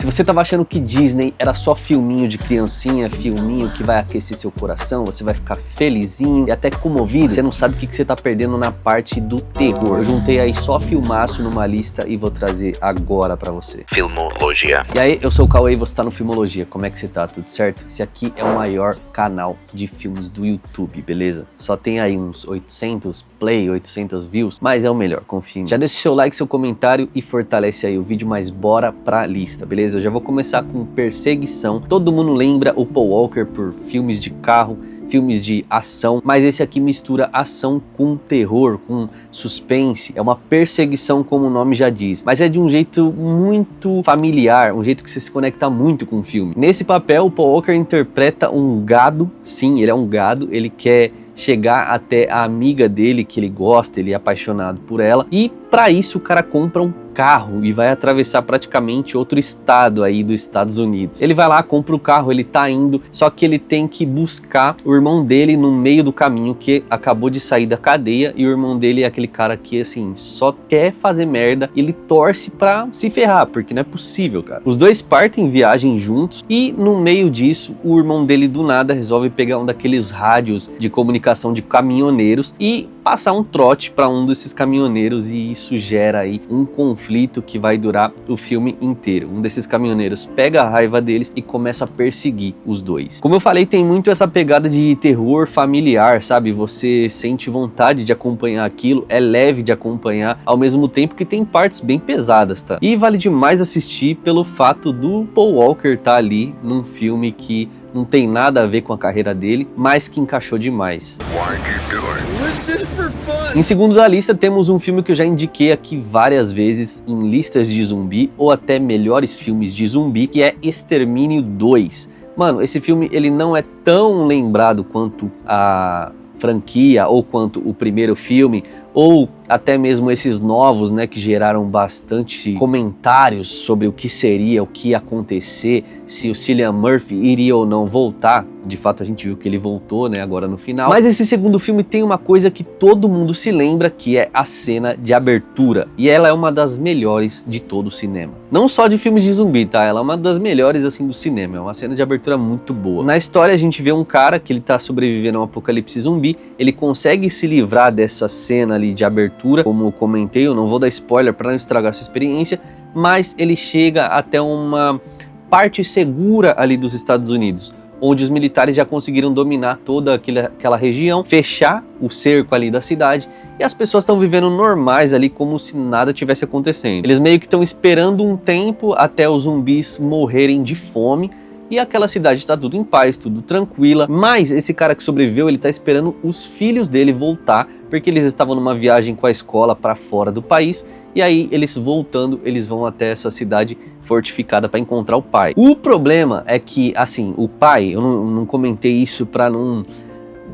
Se você tava achando que Disney era só filminho de criancinha, filminho que vai aquecer seu coração, você vai ficar felizinho e até comovido, você não sabe o que você tá perdendo na parte do terror. Eu juntei aí só filmaço numa lista e vou trazer agora pra você. Filmologia. E aí, eu sou o Cauê e você tá no Filmologia. Como é que você tá? Tudo certo? Esse aqui é o maior canal de filmes do YouTube, beleza? Só tem aí uns 800 play, 800 views, mas é o melhor, confia em mim. Já deixa seu like, seu comentário e fortalece aí o vídeo, mas bora pra lista, beleza? Eu já vou começar com Perseguição. Todo mundo lembra o Paul Walker por filmes de carro, filmes de ação, mas esse aqui mistura ação com terror, com suspense. É uma perseguição, como o nome já diz, mas é de um jeito muito familiar, um jeito que você se conecta muito com o filme. Nesse papel, o Paul Walker interpreta um gado. Sim, ele é um gado, ele quer chegar até a amiga dele que ele gosta, ele é apaixonado por ela, e para isso o cara compra um carro e vai atravessar praticamente outro estado aí dos Estados Unidos. Ele vai lá, compra o carro, ele tá indo, só que ele tem que buscar o irmão dele no meio do caminho, que acabou de sair da cadeia, e o irmão dele é aquele cara que assim, só quer fazer merda, ele torce pra se ferrar, porque não é possível, cara. Os dois partem viagem juntos e no meio disso, o irmão dele do nada resolve pegar um daqueles rádios de comunicação de caminhoneiros e passar um trote para um desses caminhoneiros, e isso gera aí um conflito que vai durar o filme inteiro. Um desses caminhoneiros pega a raiva deles e começa a perseguir os dois. Como eu falei, tem muito essa pegada de terror familiar, sabe? Você sente vontade de acompanhar aquilo, é leve de acompanhar, ao mesmo tempo que tem partes bem pesadas, tá? E vale demais assistir pelo fato do Paul Walker estar ali num filme que não tem nada a ver com a carreira dele, mas que encaixou demais. Em segundo da lista temos um filme que eu já indiquei aqui várias vezes em listas de zumbi ou até melhores filmes de zumbi, que é Extermínio 2. Mano, esse filme ele não é tão lembrado quanto a franquia ou quanto o primeiro filme, ou até mesmo esses novos, né, que geraram bastante comentários sobre o que seria, o que ia acontecer, se o Cillian Murphy iria ou não voltar. De fato a gente viu que ele voltou, né, agora no final. Mas esse segundo filme tem uma coisa que todo mundo se lembra, que é a cena de abertura, e ela é uma das melhores de todo o cinema. Não só de filmes de zumbi, tá? Ela é uma das melhores assim do cinema, é uma cena de abertura muito boa. Na história a gente vê um cara que ele tá sobrevivendo a um apocalipse zumbi, ele consegue se livrar dessa cena ali de abertura, como eu comentei, eu não vou dar spoiler para não estragar sua experiência, mas ele chega até uma parte segura ali dos Estados Unidos, onde os militares já conseguiram dominar toda aquela região, fechar o cerco ali da cidade, e as pessoas estão vivendo normais ali, como se nada tivesse acontecendo. Eles meio que estão esperando um tempo até os zumbis morrerem de fome, e aquela cidade está tudo em paz, tudo tranquila, mas esse cara que sobreviveu, ele tá esperando os filhos dele voltar, porque eles estavam numa viagem com a escola para fora do país, e aí eles voltando, eles vão até essa cidade fortificada para encontrar o pai. O problema é que, assim, o pai, eu não comentei isso para não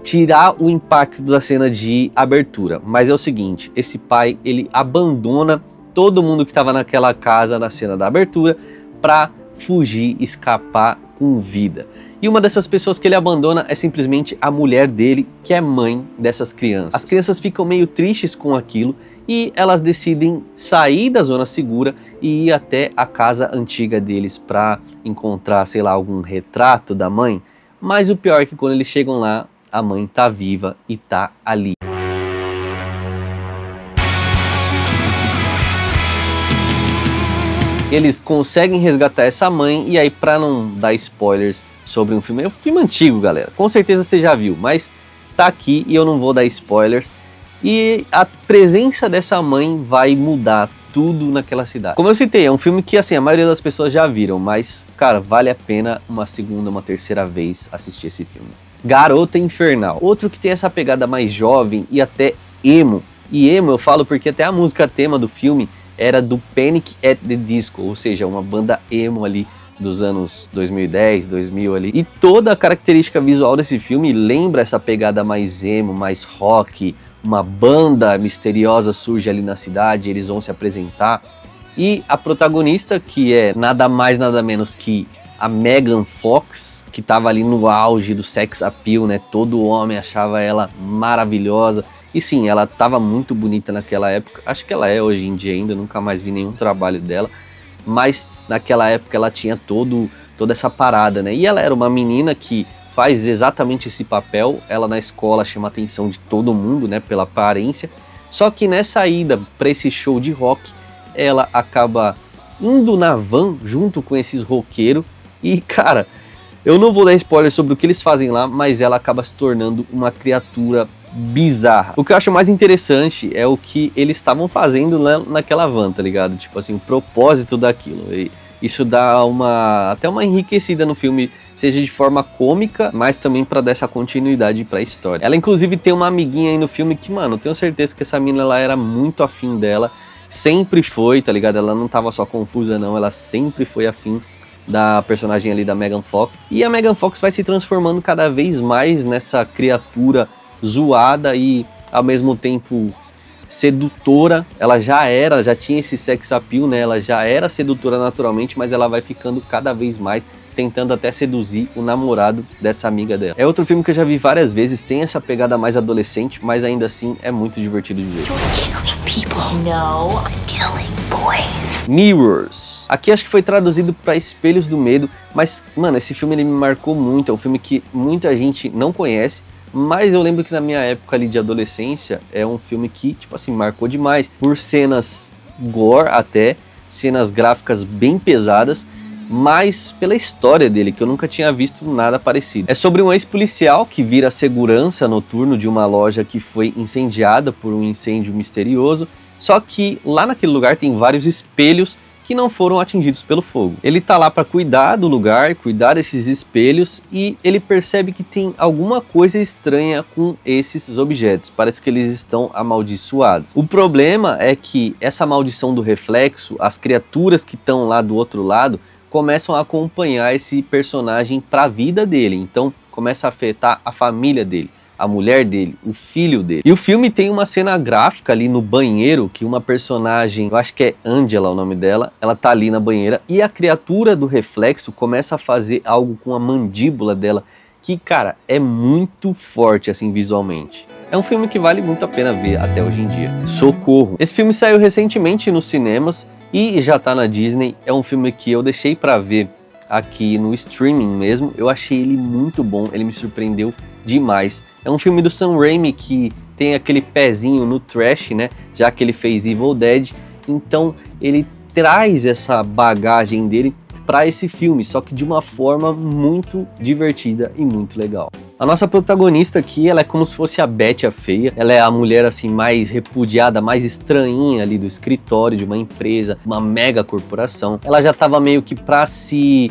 tirar o impacto da cena de abertura, mas é o seguinte, esse pai, ele abandona todo mundo que estava naquela casa na cena da abertura para fugir, escapar com vida. E uma dessas pessoas que ele abandona é simplesmente a mulher dele, que é mãe dessas crianças. As crianças ficam meio tristes com aquilo e elas decidem sair da zona segura e ir até a casa antiga deles para encontrar, sei lá, algum retrato da mãe. Mas o pior é que quando eles chegam lá, a mãe tá viva e tá ali. Eles conseguem resgatar essa mãe, e aí, pra não dar spoilers sobre um filme, é um filme antigo, galera, com certeza você já viu, mas tá aqui e eu não vou dar spoilers, e a presença dessa mãe vai mudar tudo naquela cidade. Como eu citei, é um filme que, assim, a maioria das pessoas já viram, mas, cara, vale a pena uma segunda, uma terceira vez assistir esse filme. Garota Infernal, outro que tem essa pegada mais jovem e até emo, e emo eu falo porque até a música tema do filme era do Panic! At the Disco, ou seja, uma banda emo ali dos anos 2010, 2000 ali. E toda a característica visual desse filme lembra essa pegada mais emo, mais rock. Uma banda misteriosa surge ali na cidade, eles vão se apresentar. E a protagonista, que é nada mais nada menos que a Megan Fox, que estava ali no auge do sex appeal, né? Todo homem achava ela maravilhosa. E sim, ela estava muito bonita naquela época, acho que ela é hoje em dia ainda, nunca mais vi nenhum trabalho dela. mas naquela época ela tinha toda essa parada, né? E ela era uma menina que faz exatamente esse papel, ela na escola chama a atenção de todo mundo, né, pela aparência, só que nessa ida para esse show de rock, ela acaba indo na van junto com esses roqueiros e, cara, eu não vou dar spoiler sobre o que eles fazem lá, mas ela acaba se tornando uma criatura bizarra. O que eu acho mais interessante é o que eles estavam fazendo naquela van, tá ligado? Tipo assim, o propósito daquilo. E isso dá até uma enriquecida no filme, seja de forma cômica, mas também pra dar essa continuidade pra história. Ela inclusive tem uma amiguinha aí no filme que, mano, eu tenho certeza que essa mina ela era muito afim dela, sempre foi, tá ligado? Ela não tava só confusa não, ela sempre foi afim da personagem ali da Megan Fox. E a Megan Fox vai se transformando cada vez mais nessa criatura zoada e ao mesmo tempo sedutora. Ela já tinha esse sex appeal, né? Ela já era sedutora naturalmente, mas ela vai ficando cada vez mais, tentando até seduzir o namorado dessa amiga dela. É outro filme que eu já vi várias vezes, tem essa pegada mais adolescente, mas ainda assim é muito divertido de ver. Mirrors. Aqui acho que foi traduzido para Espelhos do Medo, mas, mano, esse filme ele me marcou muito, é um filme que muita gente não conhece, mas eu lembro que na minha época ali de adolescência, é um filme que, tipo assim, marcou demais, por cenas gore até, cenas gráficas bem pesadas, mas pela história dele, que eu nunca tinha visto nada parecido. É sobre um ex-policial que vira segurança noturno de uma loja que foi incendiada por um incêndio misterioso, só que lá naquele lugar tem vários espelhos que não foram atingidos pelo fogo. Ele tá lá para cuidar do lugar, cuidar desses espelhos, e ele percebe que tem alguma coisa estranha com esses objetos. Parece que eles estão amaldiçoados. O problema é que essa maldição do reflexo, as criaturas que estão lá do outro lado, começam a acompanhar esse personagem para a vida dele. Então começa a afetar a família dele, a mulher dele, o filho dele. E o filme tem uma cena gráfica ali no banheiro, que uma personagem, eu acho que é Angela o nome dela, ela tá ali na banheira e a criatura do reflexo começa a fazer algo com a mandíbula dela, que, cara, é muito forte assim visualmente. É um filme que vale muito a pena ver até hoje em dia. Socorro! Esse filme saiu recentemente nos cinemas e já tá na Disney. É um filme que eu deixei pra ver aqui no streaming mesmo. Eu achei ele muito bom, ele me surpreendeu demais. É um filme do Sam Raimi que tem aquele pezinho no trash, né? Já que ele fez Evil Dead, então ele traz essa bagagem dele para esse filme, só que de uma forma muito divertida e muito legal. A nossa protagonista aqui, ela é como se fosse a Betty a Feia. Ela é a mulher assim mais repudiada, mais estranhinha ali do escritório de uma empresa, uma mega corporação. Ela já estava meio que para ser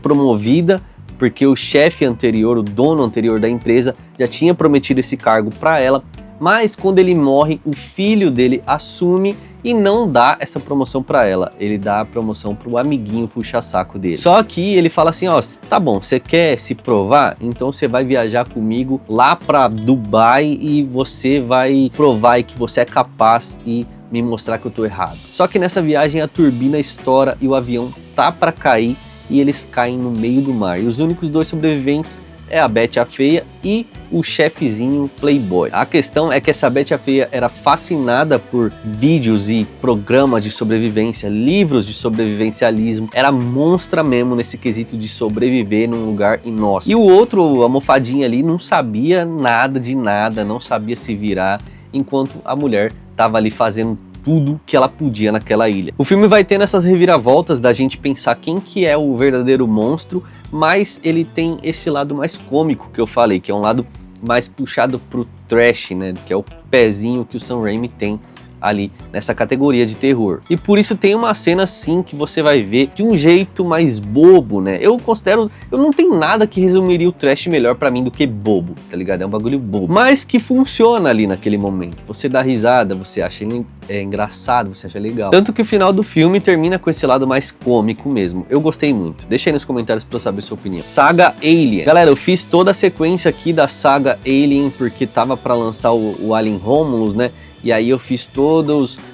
promovida, porque o chefe anterior, o dono anterior da empresa, já tinha prometido esse cargo para ela, mas quando ele morre, o filho dele assume e não dá essa promoção para ela. Ele dá a promoção pro amiguinho puxa-saco dele. Só que ele fala assim, ó, tá bom, você quer se provar? Então você vai viajar comigo lá para Dubai e você vai provar aí que você é capaz e me mostrar que eu tô errado. Só que nessa viagem a turbina estoura e o avião tá para cair e eles caem no meio do mar. E os únicos dois sobreviventes é a Betty a Feia e o chefezinho playboy. A questão é que essa Betty a Feia era fascinada por vídeos e programas de sobrevivência, livros de sobrevivencialismo, era monstra mesmo nesse quesito de sobreviver num lugar inóspito. E o outro, a mofadinha ali, não sabia nada de nada, não sabia se virar, enquanto a mulher tava ali fazendo tudo que ela podia naquela ilha. O filme vai tendo essas reviravoltas da gente pensar quem que é o verdadeiro monstro, mas ele tem esse lado mais cômico que eu falei, que é um lado mais puxado pro trash, né, que é o pezinho que o Sam Raimi tem ali nessa categoria de terror. E por isso tem uma cena assim que você vai ver de um jeito mais bobo, né? Eu não tem nada que resumiria o trash melhor pra mim do que bobo, tá ligado? É um bagulho bobo, mas que funciona ali naquele momento. Você dá risada, você acha engraçado, você acha legal. Tanto que o final do filme termina com esse lado mais cômico mesmo. Eu gostei muito. Deixa aí nos comentários pra eu saber a sua opinião. Saga Alien. Galera, eu fiz toda a sequência aqui da saga Alien porque tava pra lançar o Alien Romulus, né? E aí eu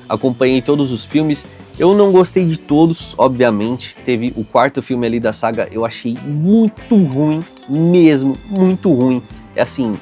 acompanhei todos os filmes. Eu não gostei de todos, obviamente. Teve o quarto filme ali da saga, eu achei muito ruim mesmo, muito ruim. É assim,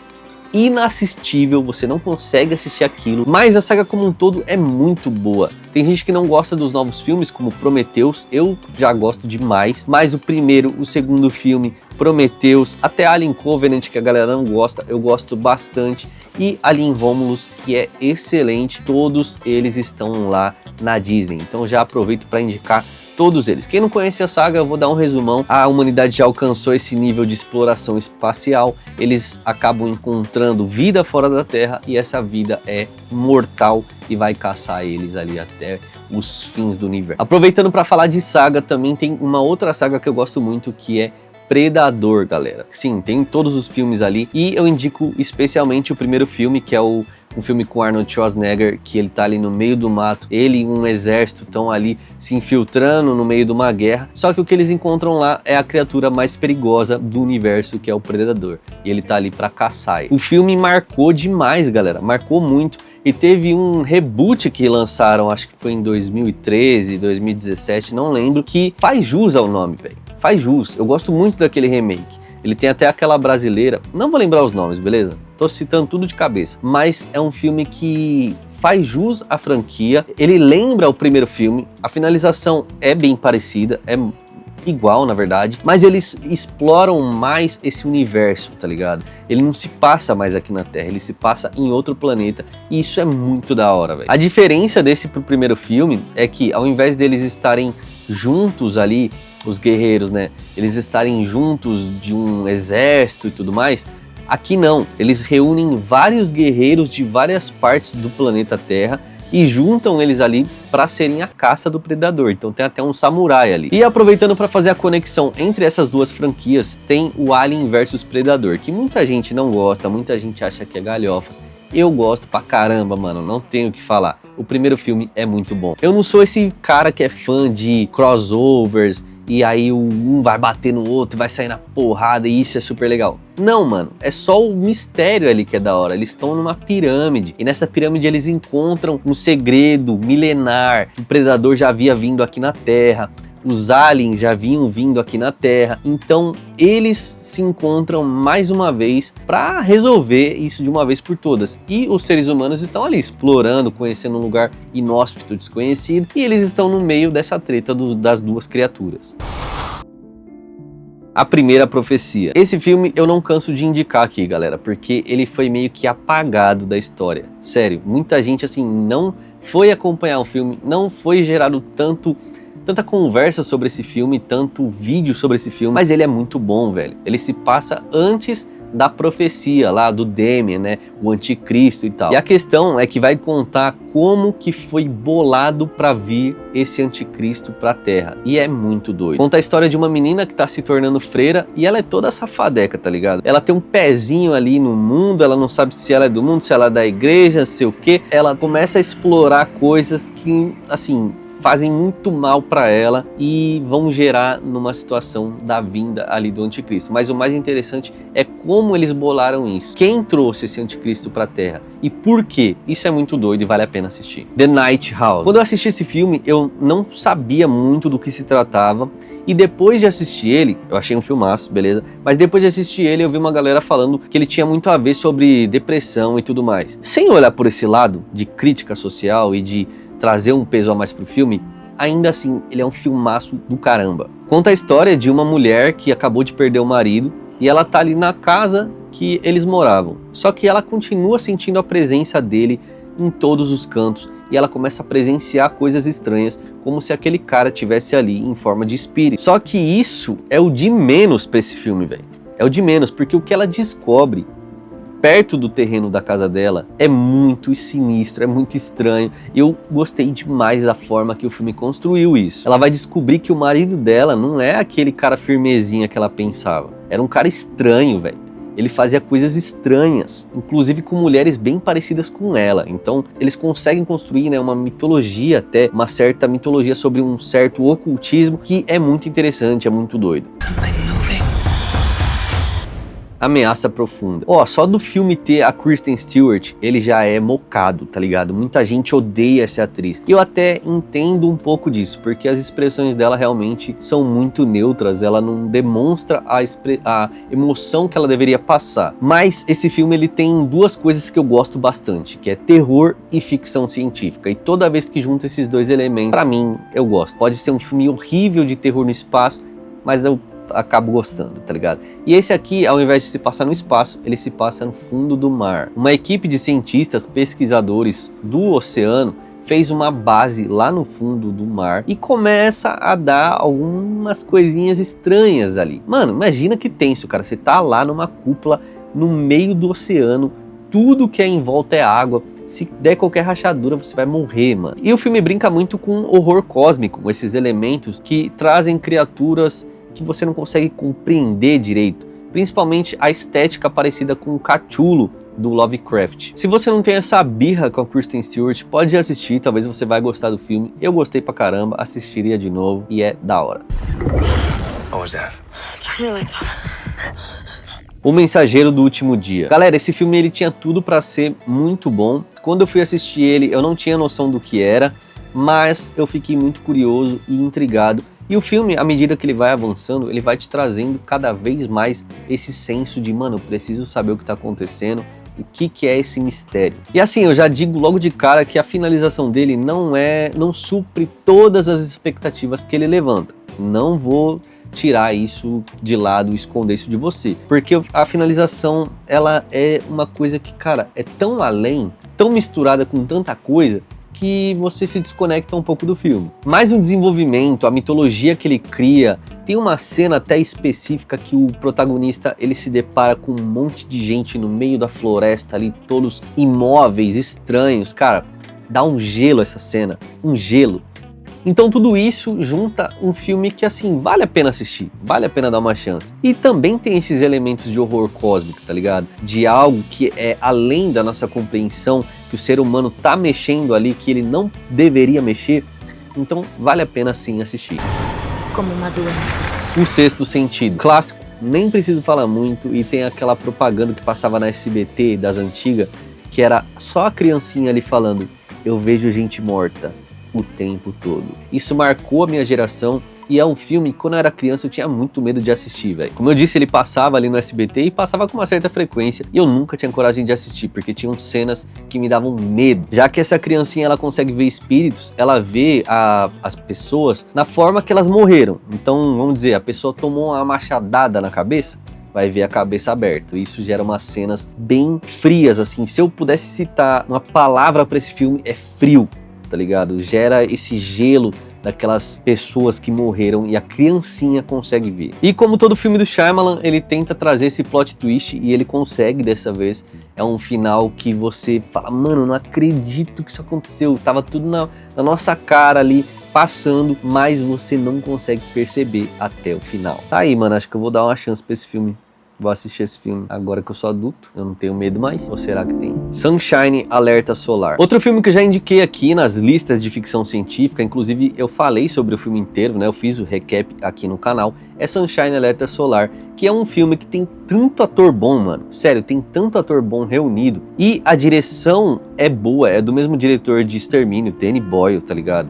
inassistível, você não consegue assistir aquilo, mas a saga como um todo é muito boa. Tem gente que não gosta dos novos filmes, como Prometheus, eu já gosto demais, mas o primeiro, o segundo filme, Prometheus, até Alien Covenant, que a galera não gosta, eu gosto bastante, e Alien Romulus, que é excelente, todos eles estão lá na Disney, então já aproveito para indicar todos eles. Quem não conhece a saga, eu vou dar um resumão. A humanidade já alcançou esse nível de exploração espacial, eles acabam encontrando vida fora da Terra e essa vida é mortal e vai caçar eles ali até os fins do universo. Aproveitando para falar de saga, também tem uma outra saga que eu gosto muito, que é Predador, galera. Sim, tem todos os filmes ali e eu indico especialmente o primeiro filme, que é um filme com Arnold Schwarzenegger, que ele tá ali no meio do mato, ele e um exército estão ali se infiltrando no meio de uma guerra, só que o que eles encontram lá é a criatura mais perigosa do universo, que é o Predador, e ele tá ali pra caçar ele. O filme marcou demais, galera, marcou muito, e teve um reboot que lançaram, acho que foi em 2013, 2017, não lembro, que faz jus ao nome, velho, faz jus. Eu gosto muito daquele remake. Ele tem até aquela brasileira, não vou lembrar os nomes, beleza? Tô citando tudo de cabeça, mas é um filme que faz jus à franquia, ele lembra o primeiro filme, a finalização é bem parecida, é igual na verdade, mas eles exploram mais esse universo, tá ligado? Ele não se passa mais aqui na Terra, ele se passa em outro planeta e isso é muito da hora, velho. A diferença desse pro primeiro filme é que ao invés deles estarem juntos ali, os guerreiros, né, eles estarem juntos de um exército e tudo mais, aqui não, eles reúnem vários guerreiros de várias partes do planeta Terra e juntam eles ali para serem a caça do Predador, então tem até um samurai ali. E aproveitando para fazer a conexão entre essas duas franquias, tem o Alien vs Predador, que muita gente não gosta, muita gente acha que é galhofas. Eu gosto pra caramba, mano, não tenho o que falar. O primeiro filme é muito bom. Eu não sou esse cara que é fã de crossovers, e aí um vai bater no outro, vai sair na porrada e isso é super legal. Não, mano, é só o mistério ali que é da hora. Eles estão numa pirâmide e nessa pirâmide eles encontram um segredo milenar que o Predador já havia vindo aqui na Terra. Os aliens já vinham vindo aqui na Terra, então eles se encontram mais uma vez para resolver isso de uma vez por todas. E os seres humanos estão ali explorando, conhecendo um lugar inóspito, desconhecido, e eles estão no meio dessa treta das duas criaturas. A Primeira Profecia. Esse filme eu não canso de indicar aqui, galera, porque ele foi meio que apagado da história. Sério, muita gente assim não foi acompanhar o filme, não foi gerado tanta conversa sobre esse filme, tanto vídeo sobre esse filme, mas ele é muito bom, velho. Ele se passa antes da profecia lá do Damien, né, o anticristo e tal. E a questão é que vai contar como que foi bolado para vir esse anticristo pra Terra. E é muito doido. Conta a história de uma menina que tá se tornando freira e ela é toda safadeca, tá ligado? Ela tem um pezinho ali no mundo, ela não sabe se ela é do mundo, se ela é da igreja, sei o quê. Ela começa a explorar coisas que, assim, fazem muito mal para ela e vão gerar numa situação da vinda ali do anticristo. Mas o mais interessante é como eles bolaram isso. Quem trouxe esse anticristo para a Terra e por quê? Isso é muito doido e vale a pena assistir. The Night House. Quando eu assisti esse filme, eu não sabia muito do que se tratava e depois de assistir ele, eu achei um filmaço, beleza? Mas depois de assistir ele, eu vi uma galera falando que ele tinha muito a ver sobre depressão e tudo mais. Sem olhar por esse lado de crítica social e de trazer um peso a mais pro filme, ainda assim, ele é um filmaço do caramba. Conta a história de uma mulher que acabou de perder o marido e ela tá ali na casa que eles moravam. Só que ela continua sentindo a presença dele em todos os cantos e ela começa a presenciar coisas estranhas, como se aquele cara tivesse ali em forma de espírito. Só que isso é o de menos pra esse filme, velho. É o de menos, porque o que ela descobre perto do terreno da casa dela é muito sinistro, é muito estranho. Eu gostei demais da forma que o filme construiu isso. Ela vai descobrir que o marido dela não é aquele cara firmezinha que ela pensava. Era um cara estranho, velho. Ele fazia coisas estranhas, inclusive com mulheres bem parecidas com ela. Então eles conseguem construir, né, uma mitologia, até uma certa mitologia sobre um certo ocultismo que é muito interessante, é muito doido. Ameaça Profunda. Ó, só do filme ter a Kristen Stewart, ele já é mocado, tá ligado? Muita gente odeia essa atriz. E eu até entendo um pouco disso, porque as expressões dela realmente são muito neutras, ela não demonstra a emoção que ela deveria passar. Mas esse filme, ele tem duas coisas que eu gosto bastante, que é terror e ficção científica. E toda vez que junta esses dois elementos, pra mim, eu gosto. Pode ser um filme horrível de terror no espaço, mas eu acabo gostando, tá ligado? E esse aqui, ao invés de se passar no espaço, ele se passa no fundo do mar. Uma equipe de cientistas, pesquisadores do oceano, fez uma base lá no fundo do mar e começa a dar algumas coisinhas estranhas ali. Mano, imagina que tenso, cara. Você tá lá numa cúpula, no meio do oceano, tudo que é em volta é água. Se der qualquer rachadura, você vai morrer, mano. E o filme brinca muito com horror cósmico, com esses elementos que trazem criaturas que você não consegue compreender direito, principalmente a estética parecida com o Cthulhu do Lovecraft. Se você não tem essa birra com a Kristen Stewart, pode assistir, talvez você vai gostar do filme. Eu gostei pra caramba, assistiria de novo e é da hora. What was that? Turn your lights on. O Mensageiro do Último Dia. Galera, esse filme ele tinha tudo pra ser muito bom. Quando eu fui assistir ele, eu não tinha noção do que era, mas eu fiquei muito curioso e intrigado. E o filme, à medida que ele vai avançando, ele vai te trazendo cada vez mais esse senso de, mano, eu preciso saber o que tá acontecendo, o que é esse mistério. E assim, eu já digo logo de cara que a finalização dele não supre todas as expectativas que ele levanta. Não vou tirar isso de lado, esconder isso de você, porque a finalização, ela é uma coisa que, cara, é tão além, tão misturada com tanta coisa, que você se desconecta um pouco do filme. Mas o desenvolvimento, a mitologia que ele cria, tem uma cena até específica que o protagonista ele se depara com um monte de gente no meio da floresta ali, todos imóveis, estranhos, cara, dá um gelo essa cena, um gelo. Então tudo isso junta um filme que assim, vale a pena assistir, vale a pena dar uma chance. E também tem esses elementos de horror cósmico, tá ligado? De algo que é além da nossa compreensão, que o ser humano tá mexendo ali, que ele não deveria mexer. Então vale a pena sim assistir. Como uma doença. O Sexto Sentido, clássico, nem preciso falar muito, e tem aquela propaganda que passava na SBT das antigas, que era só a criancinha ali falando, eu vejo gente morta o tempo todo. Isso marcou a minha geração e é um filme que quando eu era criança eu tinha muito medo de assistir, velho. Como eu disse, ele passava ali no SBT e passava com uma certa frequência e eu nunca tinha coragem de assistir, porque tinham cenas que me davam medo. Já que essa criancinha ela consegue ver espíritos, ela vê as pessoas na forma que elas morreram. Então, vamos dizer, a pessoa tomou uma machadada na cabeça, vai ver a cabeça aberta. Isso gera umas cenas bem frias, assim. Se eu pudesse citar uma palavra para esse filme, é frio. Tá ligado? Gera esse gelo daquelas pessoas que morreram e a criancinha consegue ver. E como todo filme do Shyamalan, ele tenta trazer esse plot twist e ele consegue dessa vez. É um final que você fala, mano, não acredito que isso aconteceu. Tava tudo na nossa cara ali, passando, mas você não consegue perceber até o final. Tá aí, mano, acho que eu vou dar uma chance pra esse filme. Vou assistir esse filme agora que eu sou adulto, eu não tenho medo mais, ou será que tem? Sunshine Alerta Solar. Outro filme que eu já indiquei aqui nas listas de ficção científica, inclusive eu falei sobre o filme inteiro, né? Eu fiz o recap aqui no canal, é Sunshine Alerta Solar, que é um filme que tem tanto ator bom, mano. Sério, tem tanto ator bom reunido. E a direção é boa, é do mesmo diretor de Extermínio, Danny Boyle, tá ligado?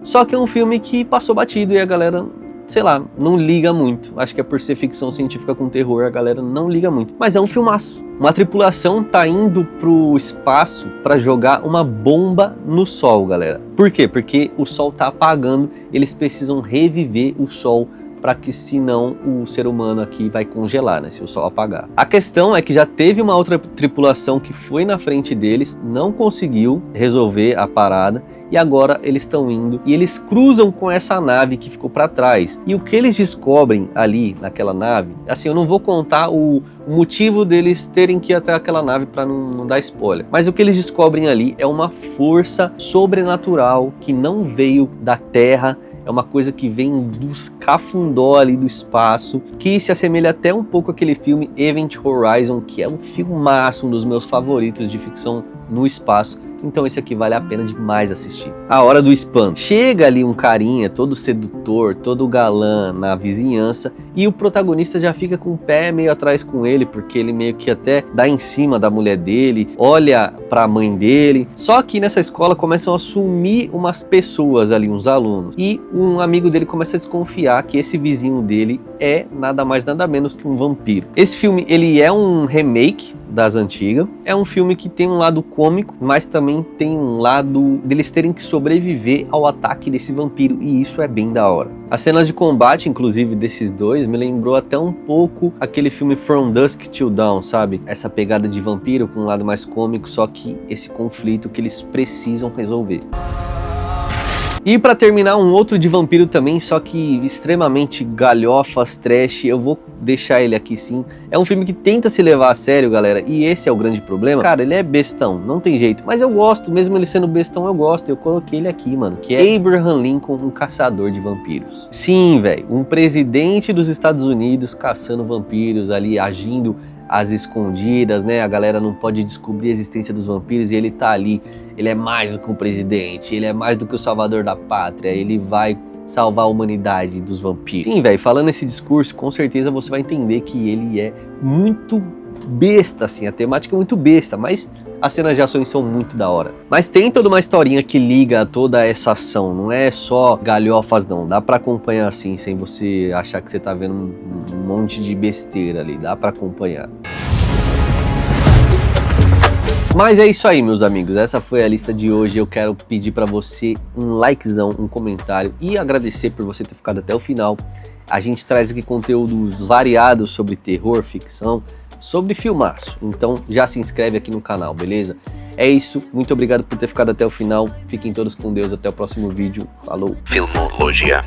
Só que é um filme que passou batido e a galera, sei lá, não liga muito. Acho que é por ser ficção científica com terror, a galera não liga muito. Mas é um filmaço. Uma tripulação tá indo pro espaço pra jogar uma bomba no sol, galera. Por quê? Porque o sol tá apagando, eles precisam reviver o sol para que senão o ser humano aqui vai congelar, né, se o sol apagar. A questão é que já teve uma outra tripulação que foi na frente deles, não conseguiu resolver a parada e agora eles estão indo e eles cruzam com essa nave que ficou para trás. E o que eles descobrem ali naquela nave, assim, eu não vou contar o motivo deles terem que ir até aquela nave para não dar spoiler, mas o que eles descobrem ali é uma força sobrenatural que não veio da Terra. É uma coisa que vem dos cafundó ali do espaço, que se assemelha até um pouco àquele filme Event Horizon, que é um filmaço, um dos meus favoritos de ficção no espaço, então esse aqui vale a pena demais assistir. A Hora do Spam. Chega ali um carinha todo sedutor, todo galã na vizinhança e o protagonista já fica com o pé meio atrás com ele, porque ele meio que até dá em cima da mulher dele, olha pra mãe dele. Só que nessa escola começam a sumir umas pessoas ali, uns alunos, e um amigo dele começa a desconfiar que esse vizinho dele é nada mais nada menos que um vampiro. Esse filme, ele é um remake das antigas, é um filme que tem um lado cômico, mas também tem um lado deles terem que sobreviver ao ataque desse vampiro, e isso é bem da hora. As cenas de combate, inclusive, desses dois, me lembrou até um pouco aquele filme From Dusk Till Dawn, sabe? Essa pegada de vampiro com um lado mais cômico, só que esse conflito que eles precisam resolver. E pra terminar, um outro de vampiro também, só que extremamente galhofas, trash, eu vou deixar ele aqui sim. É um filme que tenta se levar a sério, galera, e esse é o grande problema. Cara, ele é bestão, não tem jeito, mas eu gosto, mesmo ele sendo bestão, eu gosto. Eu coloquei ele aqui, mano, que é Abraham Lincoln, um caçador de vampiros. Sim, velho, um presidente dos Estados Unidos caçando vampiros ali, agindo às escondidas, né? A galera não pode descobrir a existência dos vampiros e ele tá ali. Ele é mais do que um presidente, ele é mais do que o salvador da pátria, ele vai salvar a humanidade dos vampiros. Sim, velho, falando esse discurso, com certeza você vai entender que ele é muito besta, assim, a temática é muito besta, mas as cenas de ações são muito da hora. Mas tem toda uma historinha que liga toda essa ação, não é só galhofas não, dá pra acompanhar assim, sem você achar que você tá vendo um monte de besteira ali, dá pra acompanhar. Mas é isso aí, meus amigos, essa foi a lista de hoje. Eu quero pedir pra você um likezão, um comentário e agradecer por você ter ficado até o final. A gente traz aqui conteúdos variados sobre terror, ficção, sobre filmaço, então já se inscreve aqui no canal, beleza? É isso, muito obrigado por ter ficado até o final, fiquem todos com Deus, até o próximo vídeo, falou! Filmologia.